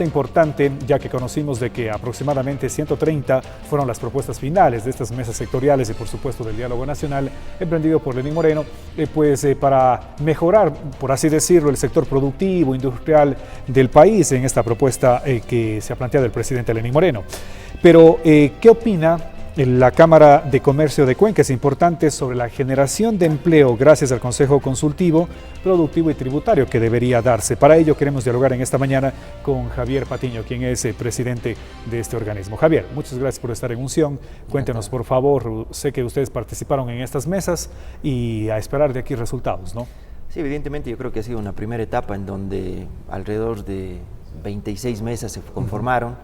Importante, ya que conocimos de que aproximadamente 130 fueron las propuestas finales de estas mesas sectoriales y por supuesto del diálogo nacional emprendido por Lenín Moreno, para mejorar, por así decirlo, el sector productivo, industrial del país en esta propuesta que se ha planteado el presidente Lenín Moreno. Pero, ¿qué opina la Cámara de Comercio de Cuenca? Es importante sobre la generación de empleo gracias al Consejo Consultivo, Productivo y Tributario que debería darse. Para ello queremos dialogar en esta mañana con Javier Patiño, quien es el presidente de este organismo. Javier, muchas gracias por estar en Unción. Cuéntenos, por favor, sé que ustedes participaron en estas mesas y a esperar de aquí resultados, ¿no? Sí, evidentemente yo creo que ha sido una primera etapa en donde alrededor de 26 mesas se conformaron.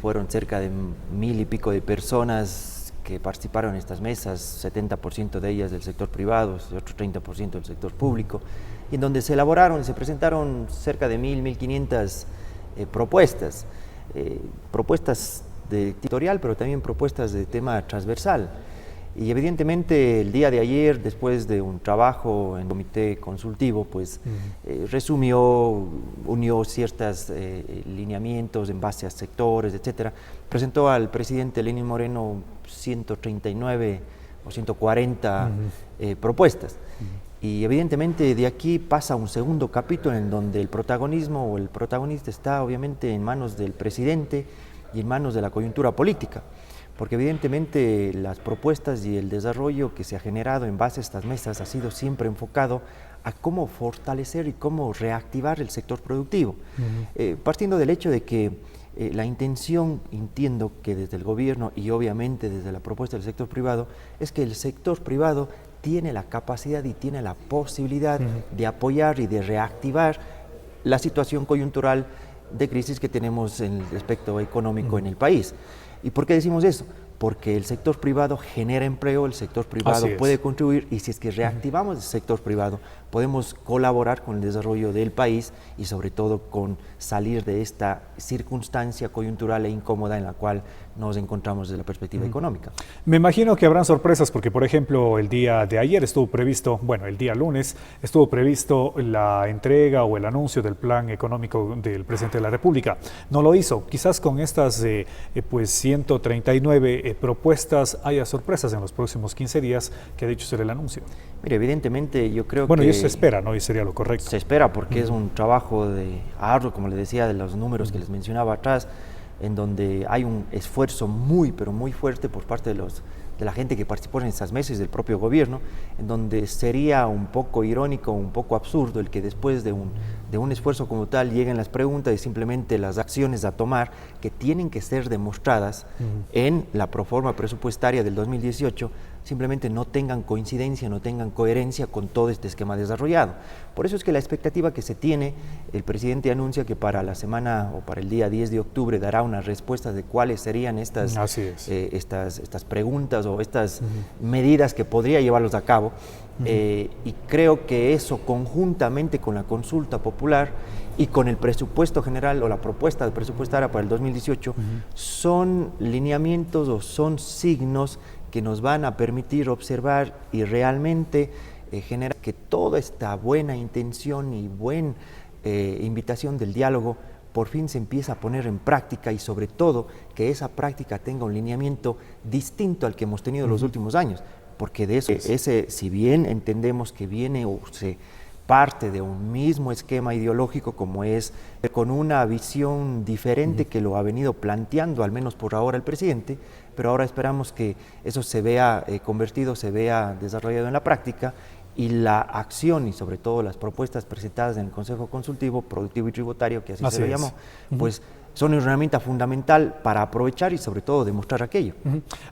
Fueron cerca de 1000 y pico de personas que participaron en estas mesas, 70% de ellas del sector privado, otro 30% del sector público, en donde se elaboraron y se presentaron cerca de 1500 propuestas, propuestas de territorial, pero también propuestas de tema transversal. Y evidentemente el día de ayer, después de un trabajo en comité consultivo, pues resumió, unió ciertos lineamientos en base a sectores, etcétera. Presentó al presidente Lenín Moreno 139 o 140 propuestas. Y evidentemente de aquí pasa un segundo capítulo en donde el protagonismo o el protagonista está obviamente en manos del presidente y en manos de la coyuntura política. Porque evidentemente las propuestas y el desarrollo que se ha generado en base a estas mesas ha sido siempre enfocado a cómo fortalecer y cómo reactivar el sector productivo. Partiendo del hecho de que la intención, entiendo que desde el gobierno y obviamente desde la propuesta del sector privado, es que el sector privado tiene la capacidad y tiene la posibilidad de apoyar y de reactivar la situación coyuntural de crisis que tenemos en el aspecto económico en el país. ¿Y por qué decimos eso? Porque el sector privado genera empleo, el sector privado puede contribuir y si es que reactivamos el sector privado, podemos colaborar con el desarrollo del país y sobre todo con salir de esta circunstancia coyuntural e incómoda en la cual nos encontramos desde la perspectiva económica. Me imagino que habrán sorpresas porque, por ejemplo, el día de ayer estuvo previsto, bueno, el día lunes, estuvo previsto la entrega o el anuncio del plan económico del presidente de la República. No lo hizo. Quizás con estas pues 139 propuestas haya sorpresas en los próximos 15 días que ha dicho ser el anuncio. Mire, evidentemente yo creo bueno, que... Bueno, y eso se espera, ¿no? Y sería lo correcto. Se espera porque es un trabajo de arduo, como les decía, de los números que les mencionaba atrás, en donde hay un esfuerzo muy, pero muy fuerte por parte de la gente que participó en estas mesas, del propio gobierno, en donde sería un poco irónico, un poco absurdo el que después de un esfuerzo como tal lleguen las preguntas y simplemente las acciones a tomar que tienen que ser demostradas en la proforma presupuestaria del 2018 simplemente no tengan coincidencia, no tengan coherencia con todo este esquema desarrollado. Por eso es que la expectativa que se tiene, el presidente anuncia que para la semana o para el día 10 de octubre dará una respuesta de cuáles serían estas preguntas o estas medidas que podría llevarlos a cabo. Y creo que eso conjuntamente con la consulta popular y con el presupuesto general o la propuesta presupuestaria para el 2018 son lineamientos o son signos que nos van a permitir observar y realmente generar que toda esta buena intención y buena invitación del diálogo por fin se empieza a poner en práctica y sobre todo que esa práctica tenga un lineamiento distinto al que hemos tenido los últimos años, porque de eso, si bien entendemos que viene o se parte de un mismo esquema ideológico como es, con una visión diferente que lo ha venido planteando, al menos por ahora el presidente, pero ahora esperamos que eso se vea convertido, se vea desarrollado en la práctica y la acción y sobre todo las propuestas presentadas en el Consejo Consultivo, Productivo y Tributario, que así se lo llamó, pues son una herramienta fundamental para aprovechar y sobre todo demostrar aquello.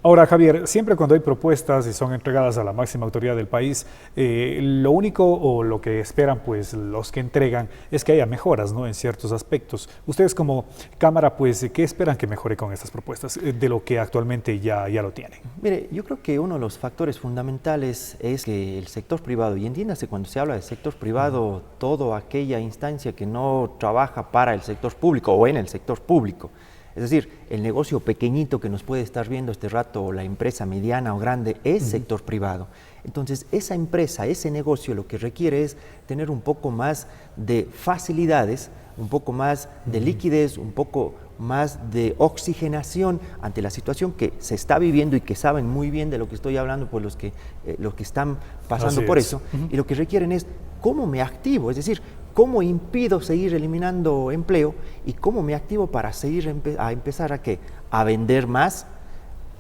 Ahora, Javier, siempre cuando hay propuestas y son entregadas a la máxima autoridad del país, lo único o lo que esperan pues los que entregan es que haya mejoras, ¿no?, en ciertos aspectos. Ustedes como Cámara, pues, ¿qué esperan que mejore con estas propuestas de lo que actualmente ya lo tienen? Mire, yo creo que uno de los factores fundamentales es que el sector privado, y entiéndase cuando se habla de sector privado, toda aquella instancia que no trabaja para el sector público o en el sector público, Es decir, el negocio pequeñito que nos puede estar viendo este rato, o la empresa mediana o grande, es sector privado. Entonces, esa empresa, ese negocio, lo que requiere es tener un poco más de facilidades, un poco más de liquidez, un poco más de oxigenación ante la situación que se está viviendo y que saben muy bien de lo que estoy hablando, por los que están pasando por eso. Y lo que requieren es cómo me activo, es decir, cómo impido seguir eliminando empleo y cómo me activo para seguir empezar a vender más,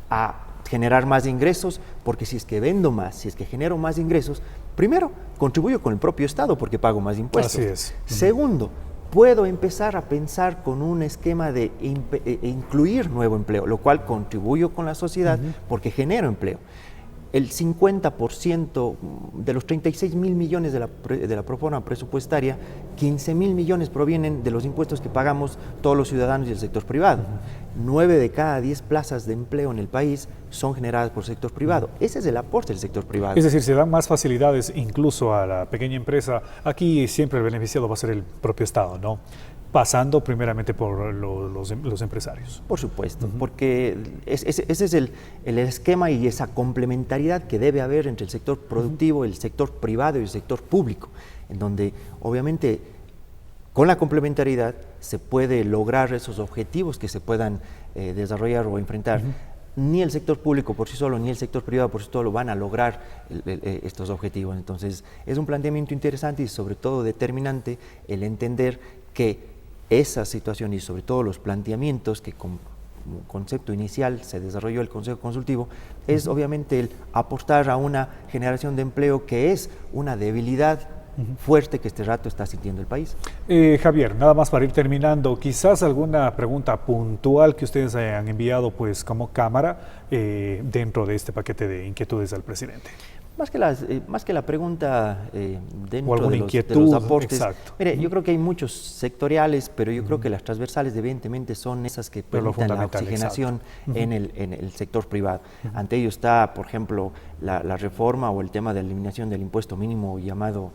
a generar más ingresos, porque si es que vendo más, si es que genero más ingresos, primero, contribuyo con el propio Estado porque pago más impuestos. Así es. Segundo, puedo empezar a pensar con un esquema de incluir nuevo empleo, lo cual contribuyo con la sociedad porque genero empleo. El 50% de los 36.000 millones de la proforma presupuestaria, 15.000 millones provienen de los impuestos que pagamos todos los ciudadanos y el sector privado. 9 de cada 10 plazas de empleo en el país son generadas por el sector privado. Ese es el aporte del sector privado. Es decir, se dan más facilidades incluso a la pequeña empresa. Aquí siempre el beneficiado va a ser el propio Estado, ¿no? Pasando primeramente por los empresarios. Por supuesto, porque ese es el esquema y esa complementariedad que debe haber entre el sector productivo, el sector privado y el sector público, en donde obviamente con la complementariedad se puede lograr esos objetivos que se puedan desarrollar o enfrentar. Ni el sector público por sí solo, ni el sector privado por sí solo van a lograr estos objetivos. Entonces, es un planteamiento interesante y sobre todo determinante el entender que esa situación y sobre todo los planteamientos que como concepto inicial se desarrolló el Consejo Consultivo es obviamente el apostar a una generación de empleo que es una debilidad fuerte que este rato está sintiendo el país. Javier, nada más para ir terminando, quizás alguna pregunta puntual que ustedes hayan enviado pues como Cámara dentro de este paquete de inquietudes al presidente. Más que la pregunta dentro de los aportes, mire, yo creo que hay muchos sectoriales, pero yo creo que las transversales evidentemente son esas que permitan la oxigenación en el sector privado. Ante ello está, por ejemplo, la reforma o el tema de la eliminación del impuesto mínimo llamado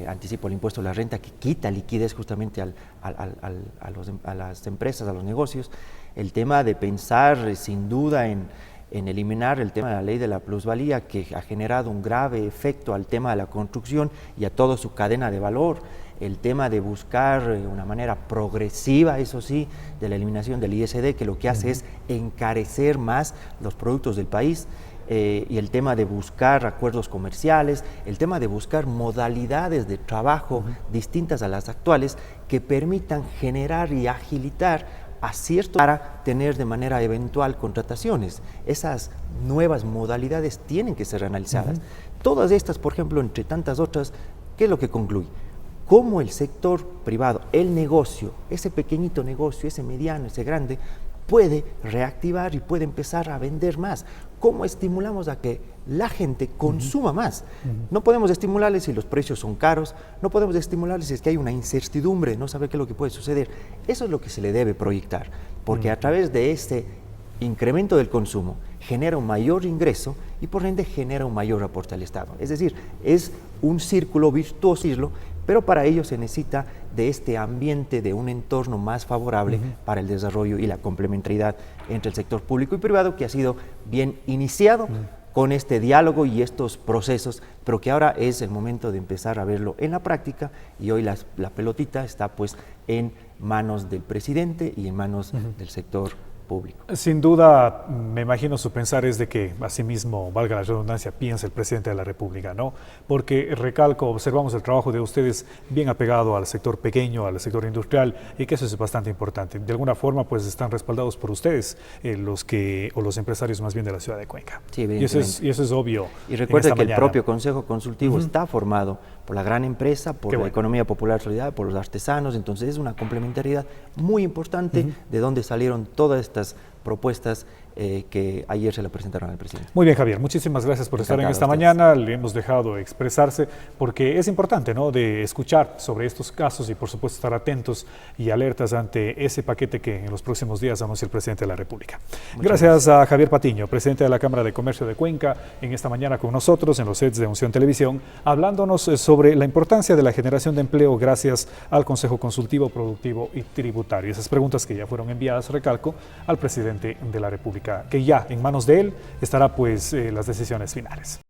anticipo el impuesto a la renta, que quita liquidez justamente a las empresas, a los negocios. El tema de pensar sin duda en eliminar el tema de la ley de la plusvalía, que ha generado un grave efecto al tema de la construcción y a toda su cadena de valor. El tema de buscar una manera progresiva, eso sí, de la eliminación del ISD, que lo que hace es encarecer más los productos del país. Y el tema de buscar acuerdos comerciales, el tema de buscar modalidades de trabajo distintas a las actuales que permitan generar y agilitar para tener de manera eventual contrataciones. Esas nuevas modalidades tienen que ser analizadas. Todas estas, por ejemplo, entre tantas otras, ¿qué es lo que concluye? Cómo el sector privado, el negocio, ese pequeñito negocio, ese mediano, ese grande, puede reactivar y puede empezar a vender más. ¿Cómo estimulamos a que la gente consuma más? No podemos estimularles si los precios son caros, no podemos estimularles si es que hay una incertidumbre, no saber qué es lo que puede suceder. Eso es lo que se le debe proyectar, porque a través de este incremento del consumo genera un mayor ingreso y por ende genera un mayor aporte al Estado. Es decir, es un círculo virtuoso, pero para ello se necesita de este ambiente, de un entorno más favorable para el desarrollo y la complementariedad entre el sector público y privado, que ha sido bien iniciado con este diálogo y estos procesos, pero que ahora es el momento de empezar a verlo en la práctica, y hoy la pelotita está pues en manos del presidente y en manos del sector público. Sin duda, me imagino su pensar es de que, asimismo, valga la redundancia, piensa el presidente de la República, ¿no? Porque, recalco, observamos el trabajo de ustedes bien apegado al sector pequeño, al sector industrial, y que eso es bastante importante. De alguna forma, pues, están respaldados por ustedes, los empresarios más bien de la ciudad de Cuenca. Sí, y eso es obvio. Y recuerda que el propio Consejo Consultivo está formado por la gran empresa, por la economía popular solidaria, por los artesanos. Entonces es una complementariedad muy importante de donde salieron todas estas propuestas que ayer se la presentaron al presidente. Muy bien, Javier, muchísimas gracias por estar en esta mañana. Le hemos dejado expresarse porque es importante, ¿no?, de escuchar sobre estos casos y por supuesto estar atentos y alertas ante ese paquete que en los próximos días anuncia el presidente de la República. Gracias a Javier Patiño, presidente de la Cámara de Comercio de Cuenca, en esta mañana con nosotros en los sets de Unción Televisión, hablándonos sobre la importancia de la generación de empleo gracias al Consejo Consultivo, Productivo y Tributario. Esas preguntas que ya fueron enviadas, recalco, al presidente de la República, que ya en manos de él estará pues las decisiones finales.